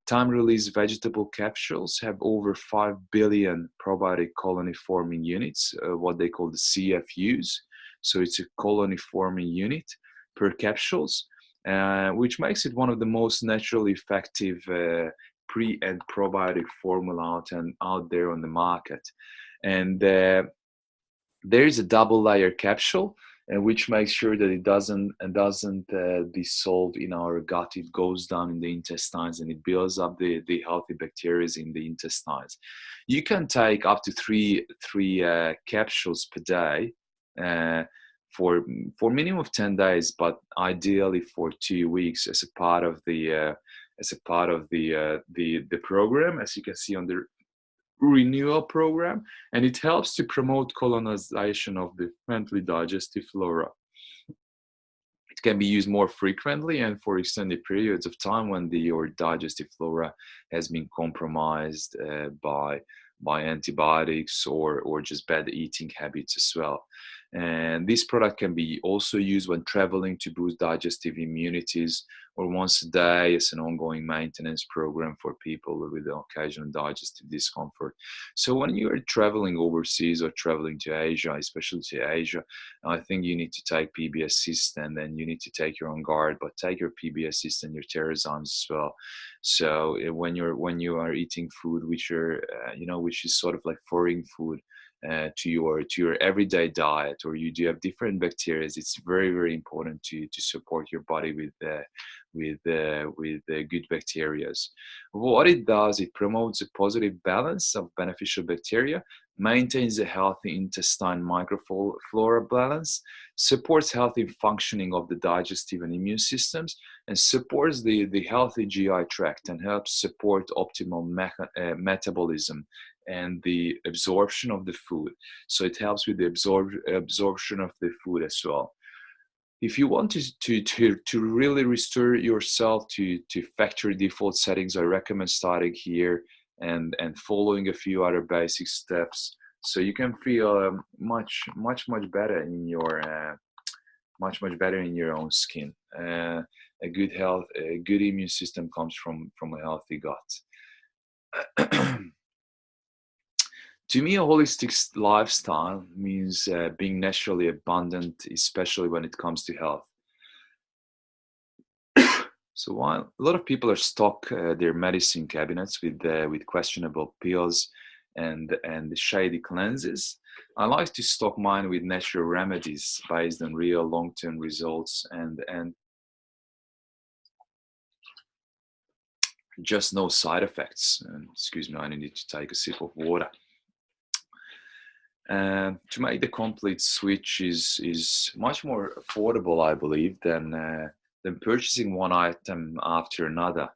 time-release vegetable capsules have over 5 billion probiotic colony-forming units, what they call the CFUs. So it's a colony-forming unit per capsules, which makes it one of the most naturally effective pre and probiotic formula out there on the market. And there is a double layer capsule, which makes sure that it doesn't dissolve in our gut. It goes down in the intestines and it builds up the healthy bacteria in the intestines. You can take up to three capsules per day for minimum of 10 days, but ideally for 2 weeks as a part of the as a part of the program, as you can see on the renewal program, and it helps to promote colonization of the friendly digestive flora. It can be used more frequently and for extended periods of time when your digestive flora has been compromised by antibiotics or just bad eating habits as well. And this product can be also used when traveling to boost digestive immunities, or once a day as an ongoing maintenance program for people with occasional digestive discomfort. So when you are traveling overseas or traveling to Asia, especially to Asia, I think you need to take PB Assist, and then you need to take your On Guard, but take your PB Assist and your Terrazymes as well. So when you are eating food which are which is sort of like foreign food to your everyday diet, or you do have different bacteria, it's very, very important to support your body with good bacteria. What it does, it promotes a positive balance of beneficial bacteria, maintains a healthy intestine microflora balance, supports healthy functioning of the digestive and immune systems, and supports the healthy GI tract, and helps support optimal metabolism and the absorption of the food. So it helps with the absorption of the food as well. If you want to really restore yourself to factory default settings, I recommend starting here and following a few other basic steps, so you can feel much better in your own skin. A good immune system comes from a healthy gut. To me, a holistic lifestyle means being naturally abundant, especially when it comes to health. So while a lot of people are stock their medicine cabinets with questionable pills and shady cleanses, I like to stock mine with natural remedies based on real long-term results and just no side effects. Excuse me, I need to take a sip of water. To make the complete switch is much more affordable, I believe, than purchasing one item after another.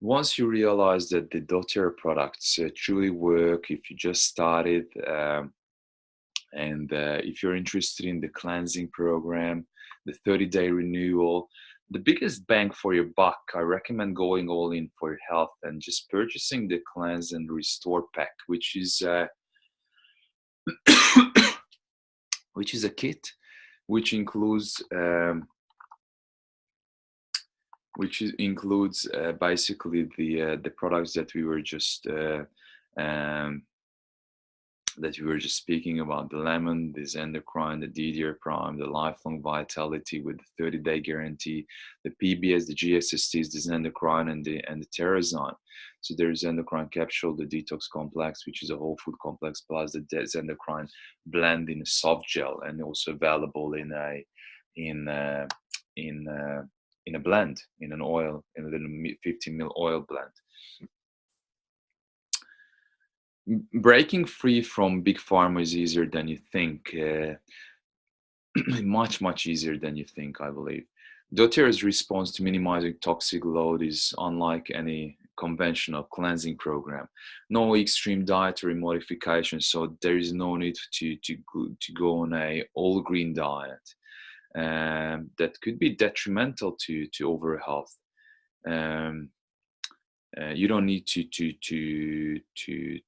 Once you realize that the doTERRA products truly work, if you just started, and if you're interested in the cleansing program, the 30-day renewal, the biggest bang for your buck, I recommend going all in for your health and just purchasing the Cleanse and Restore pack, which is a kit which includes basically the products that we were just speaking about: the lemon, the Zendocrine, the DDR Prime, the Lifelong Vitality with the 30-day guarantee, the PBS, the GSSTs, the Zendocrine, and the Terrazyme. So there's Zendocrine capsule, the detox complex, which is a whole food complex, plus the Zendocrine blend in a soft gel, and also available in a blend, in an oil, in a little 15 ml oil blend. Breaking free from big pharma is easier than you think. Much easier than you think, I believe. doTERRA's response to minimizing toxic load is unlike any conventional cleansing program. No extreme dietary modifications, so there is no need to go on a all green diet. That could be detrimental to overall health. You don't need to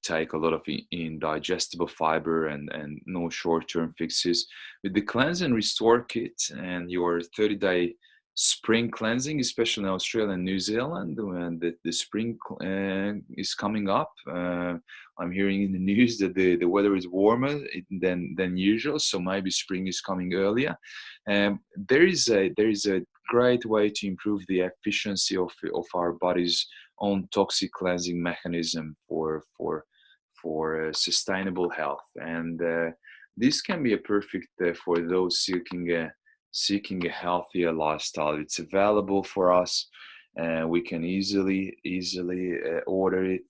take a lot of indigestible fiber and no short-term fixes. With the Cleanse and Restore kit and your 30-day spring cleansing, especially in Australia and New Zealand, when the spring is coming up, I'm hearing in the news that the weather is warmer than usual, so maybe spring is coming earlier. There is a great way to improve the efficiency of our body's own toxic cleansing mechanism for sustainable health, and this can be a perfect for those seeking a healthier lifestyle. It's available for us. We can easily order it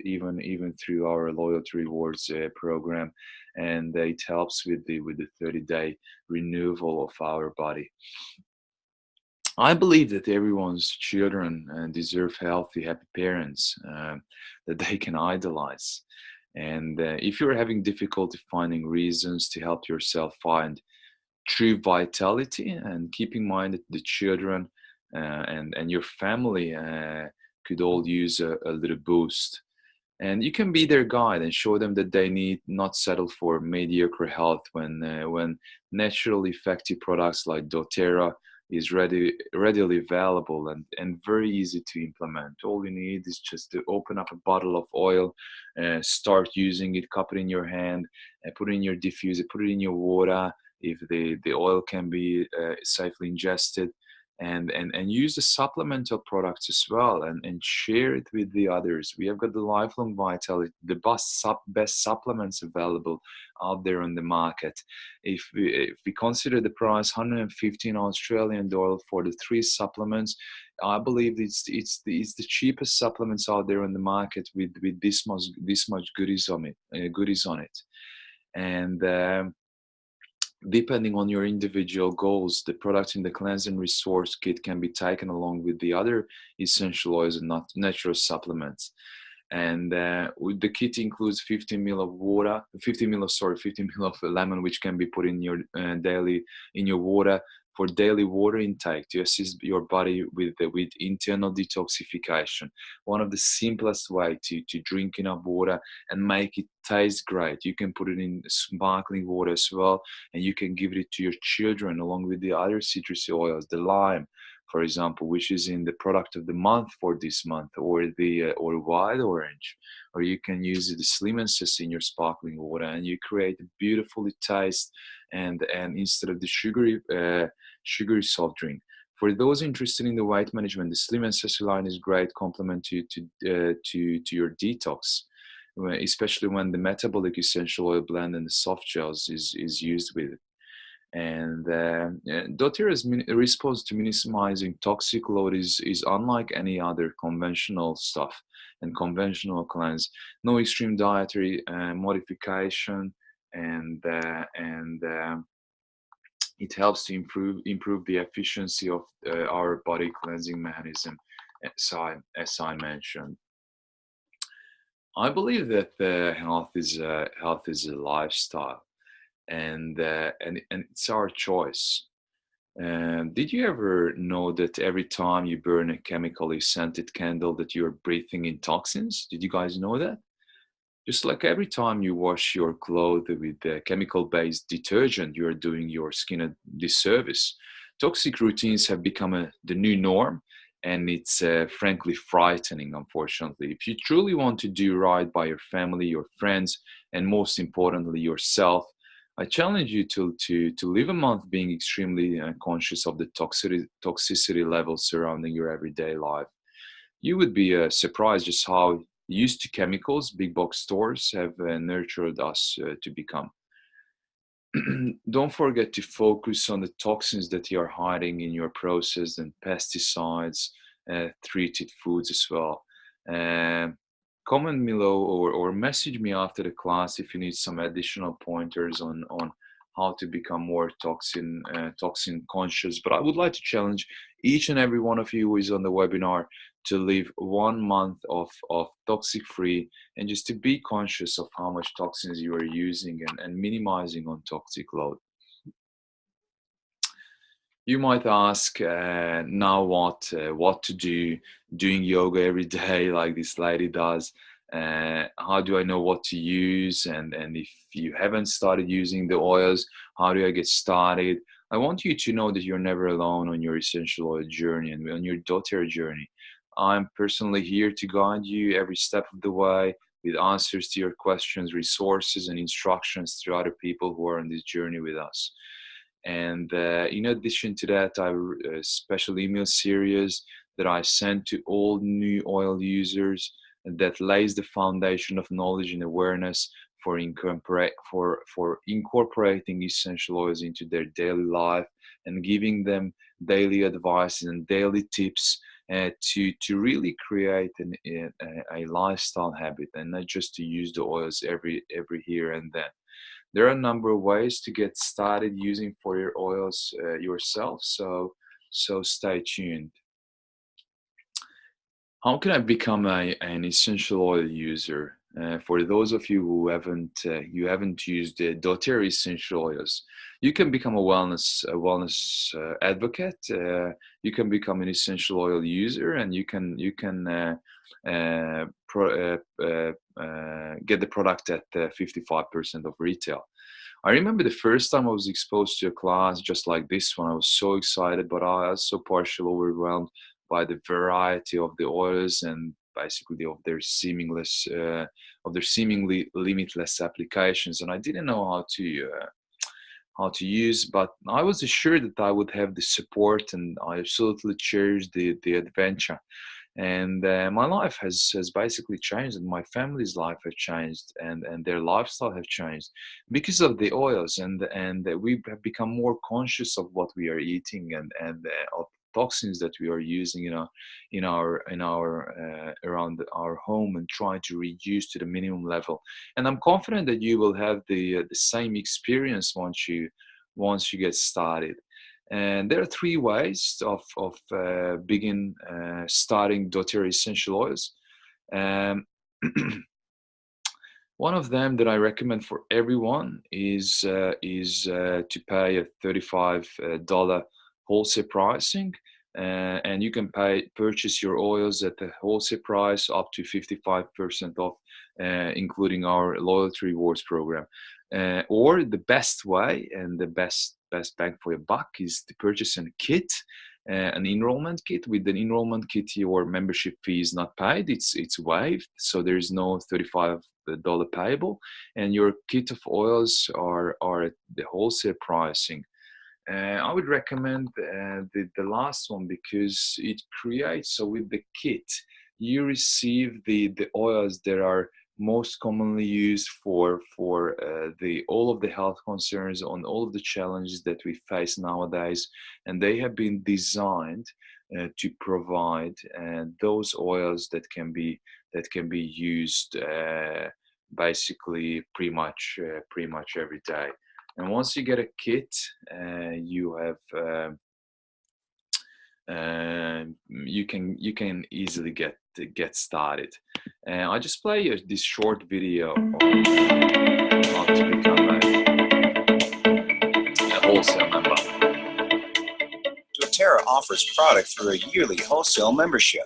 even through our loyalty rewards program, and it helps with the 30-day renewal of our body. I believe that everyone's children deserve healthy, happy parents that they can idolize. And if you're having difficulty finding reasons to help yourself find true vitality, and keep in mind that the children and your family could all use a little boost. And you can be their guide and show them that they need not settle for mediocre health when naturally effective products like doTERRA is readily available and very easy to implement. All you need is just to open up a bottle of oil, start using it, cup it in your hand, and put it in your diffuser, put it in your water if the oil can be safely ingested, and use the supplemental products as well, and share it with the others. We have got the Lifelong Vitality, the best supplements available out there on the market. If we consider the price, 115 Australian dollar for the 3 supplements, I believe it's the cheapest supplements out there on the market with this much goodies on it. And depending on your individual goals, the products in the cleanse and resource kit can be taken along with the other essential oils and natural supplements. And the kit includes 15 ml of water, 15 ml of lemon, which can be put in your water for daily water intake to assist your body with internal detoxification. One of the simplest way to drink enough water and make it taste great. You can put it in sparkling water as well, and you can give it to your children along with the other citrusy oils, the lime, for example, which is in the product of the month for this month, or the or wild orange, or you can use the slim and sassy in your sparkling water, and you create a beautifully taste and instead of the sugary soft drink. For those interested in the weight management, the Slim and Sassy line is great complement to your detox, especially when the metabolic essential oil blend and the soft gels is used with it. And doTERRA's response to minimizing toxic load is unlike any other conventional stuff and conventional cleanse. No extreme dietary modification, and it helps to improve the efficiency of our body cleansing mechanism, as I mentioned. I believe that health is a lifestyle, and it's our choice. Did you ever know that every time you burn a chemically scented candle that you're breathing in toxins? Did you guys know that? Just like every time you wash your clothes with chemical-based detergent, you are doing your skin a disservice. Toxic routines have become the new norm, and it's frankly frightening, unfortunately. If you truly want to do right by your family, your friends, and most importantly, yourself, I challenge you to live a month being extremely conscious of the toxicity levels surrounding your everyday life. You would be surprised just how used to chemicals big box stores have nurtured us to become. Don't forget to focus on the toxins that you are hiding in your processed and pesticides treated foods as well. Comment below or message me after the class if you need some additional pointers on how to become more toxin conscious. But I would like to challenge each and every one of you who is on the webinar to live 1 month of toxic free, and just to be conscious of how much toxins you are using and minimizing on toxic load. You might ask now what to do, doing yoga every day like this lady does. How do I know what to use? And if you haven't started using the oils, how do I get started? I want you to know that you're never alone on your essential oil journey and on your doTERRA journey. I'm personally here to guide you every step of the way with answers to your questions, resources, and instructions to other people who are on this journey with us. And in addition to that, I have a special email series that I send to all new oil users that lays the foundation of knowledge and awareness for incorporating essential oils into their daily life and giving them daily advice and daily tips to really create a lifestyle habit, and not just to use the oils every here and then. There are a number of ways to get started using for your oils yourself. So So stay tuned. How can I become an essential oil user? For those of you who haven't used doTERRA essential oils, you can become a wellness advocate. You can become an essential oil user, and you can get the product at 55% of retail. I remember the first time I was exposed to a class just like this one. I was so excited, but I was so partially overwhelmed by the variety of the oils and basically of their seemingly limitless applications, and I didn't know how to use. But I was assured that I would have the support, and I absolutely cherished the adventure. And my life has basically changed, and my family's life has changed, and their lifestyle have changed because of the oils, and we have become more conscious of what we are eating, and of toxins that we are using, in our around our home, and trying to reduce to the minimum level. And I'm confident that you will have the same experience once you get started. And there are three ways of starting doTERRA essential oils. One of them that I recommend for everyone is to pay a $35 wholesale pricing, and you can purchase your oils at the wholesale price up to 55% off, including our loyalty rewards program. Or the best way and the best bang for your buck is to purchase a kit, an enrollment kit. With an enrollment kit, your membership fee is not paid; it's waived, so there is no $35 payable, and your kit of oils are at the wholesale pricing. I would recommend the last one, because it creates, so with the kit you receive the oils that are most commonly used for all of the health concerns, on all of the challenges that we face nowadays, and they have been designed to provide those oils that can be used basically pretty much every day. And once you get a kit, you have you can easily get started. I just play this short video on how to become a wholesale member. doTERRA offers product through a yearly wholesale membership.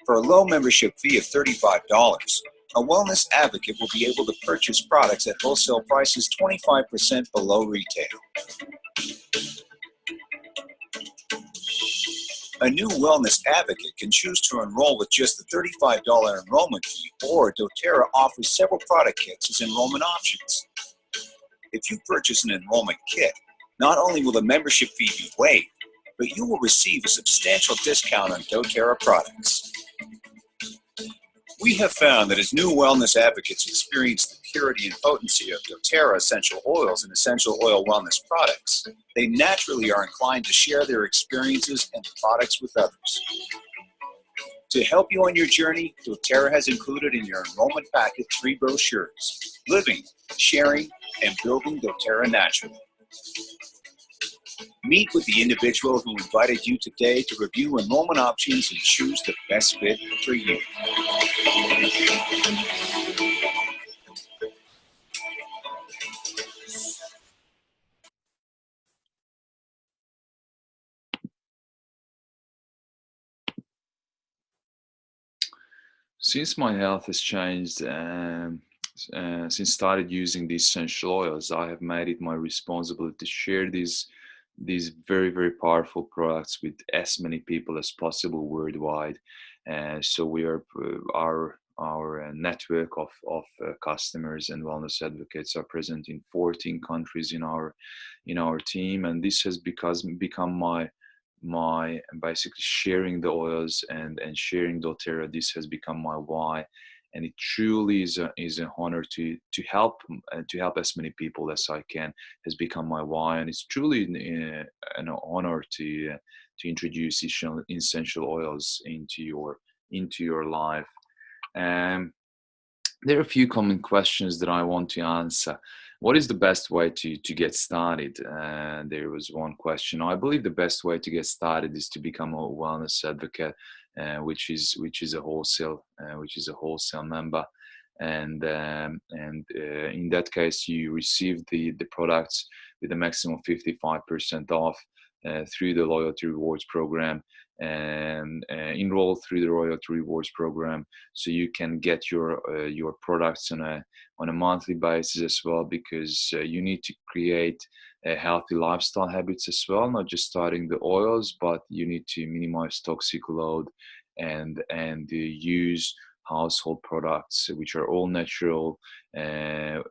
For a low membership fee of $35, a wellness advocate will be able to purchase products at wholesale prices 25% below retail. A new wellness advocate can choose to enroll with just the $35 enrollment fee, or doTERRA offers several product kits as enrollment options. If you purchase an enrollment kit, not only will the membership fee be waived, but you will receive a substantial discount on doTERRA products. We have found that as new wellness advocates experience the purity and potency of doTERRA essential oils and essential oil wellness products, they naturally are inclined to share their experiences and products with others. To help you on your journey, doTERRA has included in your enrollment packet 3 brochures: Living, Sharing, and Building doTERRA Naturally. Meet with the individual who invited you today to review enrollment options and choose the best fit for you. Since my health has changed, since started using these essential oils, I have made it my responsibility to share these very, very powerful products with as many people as possible worldwide. So we are our network of customers and wellness advocates are present in 14 countries in our team, and this has become my basically sharing the oils and sharing doTERRA. This has become my why, and it truly is an honor to help as many people as I can. Has become my why, and it's truly an honor to introduce essential oils into your life. There are a few common questions that I want to answer. What is the best way to get started? There was one question. I believe the best way to get started is to become a wellness advocate, which is a wholesale member, and in that case you receive the products with a maximum 55% off through the loyalty rewards program, and enroll through the loyalty rewards program, so you can get your products on a monthly basis as well, because you need to create healthy lifestyle habits as well, not just starting the oils, but you need to minimize toxic load and use household products which are all natural and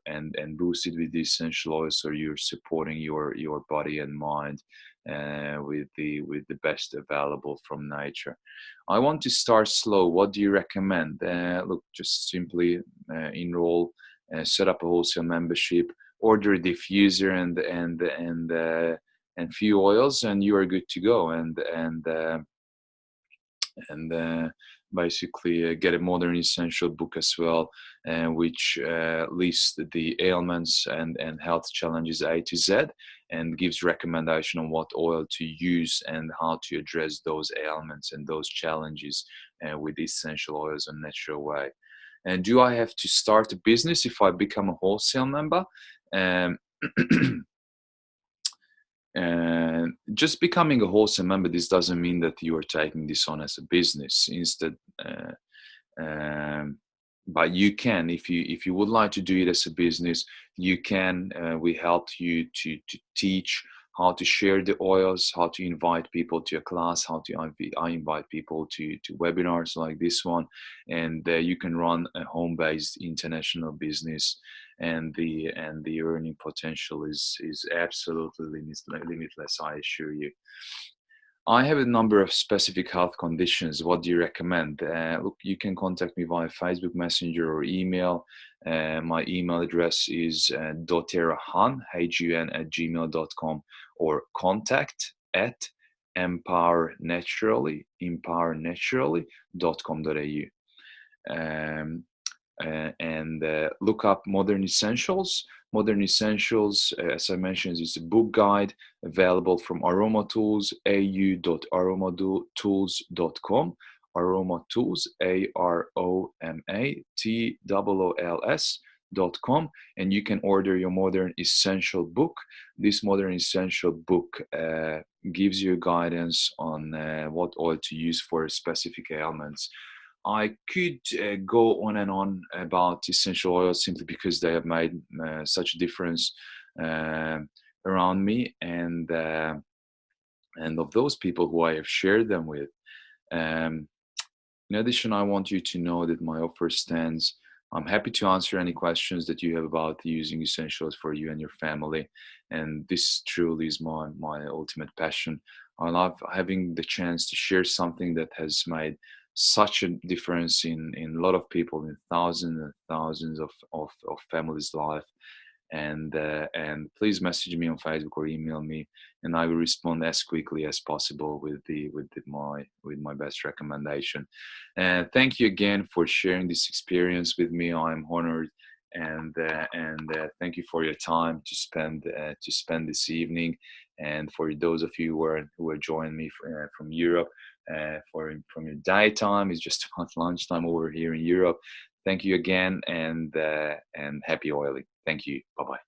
boosted with the essential oils, so you're supporting your body and mind with the best available from nature. I want to start slow. What do you recommend? Look, just simply enroll, set up a wholesale membership, order a diffuser and few oils, and you are good to go. And basically get a modern essential book as well, which lists the ailments and health challenges A to Z, and gives recommendation on what oil to use and how to address those ailments and those challenges with essential oils in a natural way. And do I have to start a business if I become a wholesale member? And just becoming a wholesale member, this doesn't mean that you are taking this on as a business. Instead, but you can, if you would like to do it as a business, you can. We help you to teach how to share the oils, how to invite people to a class, how to I invite people to webinars like this one, and you can run a home-based international business, and the earning potential is absolutely limitless, I assure you. I have a number of specific health conditions. What do you recommend? Look, you can contact me via Facebook Messenger or email. My email address is doterahan, HUN@gmail.com, or contact@empowernaturally.com.au. And look up Modern Essentials. Modern Essentials, as I mentioned, is a book guide available from Aroma Tools, au.aromatools.com. Aroma Tools, AROMATOOLS.com, and you can order your Modern Essential book. This Modern Essential book gives you guidance on what oil to use for specific ailments. I could go on and on about essential oils simply because they have made such a difference around me and of those people who I have shared them with. In addition, I want you to know that my offer stands. I'm happy to answer any questions that you have about using essentials for you and your family. And this truly is my ultimate passion. I love having the chance to share something that has made such a difference in a lot of people, in thousands and thousands of families' life. And please message me on Facebook or email me, and I will respond as quickly as possible with my best recommendation. And thank you again for sharing this experience with me. I'm honored, and thank you for your time to spend this evening. And for those of you who are joining me from Europe, from your diet time, it's just about lunchtime over here in Europe. Thank you again, and happy oiling. Thank you. Bye bye.